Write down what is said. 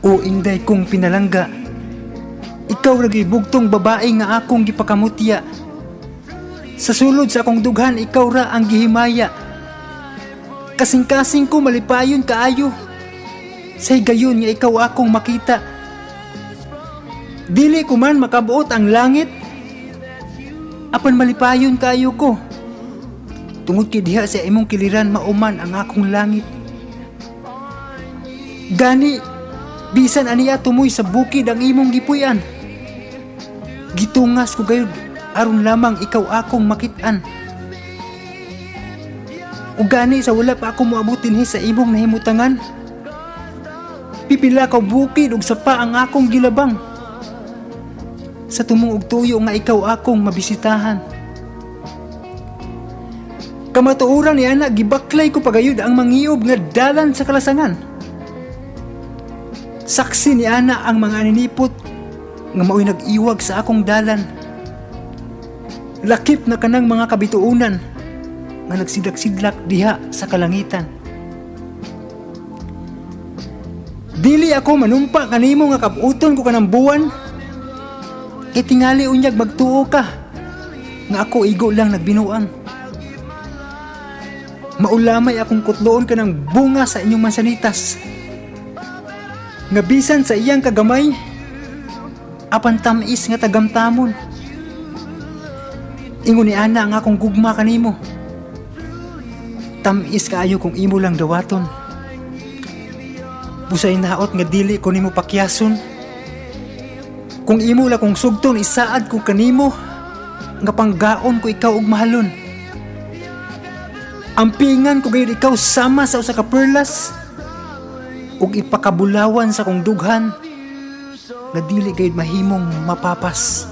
O ingday kong pinalangga, ikaw ragi bugtong babae nga akong gipakamutya. Sa sulod sa akong dughan, ikaw ra ang gihimaya. Kasing-kasing ko malipayon kaayo, say gayon nga ikaw akong makita. Dili ko man makabuot ang langit, apan malipayon kaayo ko. Tungod kay diha sa imong kiliran mauman ang akong langit. Gani, bisan aniya tumoy sa bukid ang imong gipuy-an, gitungas ko gayud aron lamang ikaw akong makit-an. Ug gani sa wala pa ako moabot dinhi sa imong nahimutangan, pipila ka bukid ug sapa ang akong gilabang. Sa tumong og tuyo nga ikaw akong mabisitahan. Kamatuoran ni ana gibaklay ko pagayud ang mangiob nga dalan sa kalasangan. Saksi ni ana ang mga aninipot nga mao'y nag-iwag sa akong dalan. Lakip na kanang mga kabituunan nga nagsidlak-sidlak diha sa kalangitan. Dili ako manumpa kanimo nga kabuton ko kanang buwan, kay tingali unyag magtuo ka nga ako igo lang nagbinuang. Maulamay akong kutloon ka ng bunga sa inyong mansanitas, nga bisan sa iyang kagamay, apan tamis nga tagamtamon. Ingon ni ana ang akong gugma kanimo, tamis kaayo kung imo lang dawaton. Busay naot nga dili ko nimo pakyason, kung imo lang kong sugton isaad ko kanimo, nga panggaon ko ikaw og mahalon. Ampingan ko gayud ikaw sama sa usa ka perlas, ug ipakabulawan sa kong dughan nga dili gayud mahimong mapapas.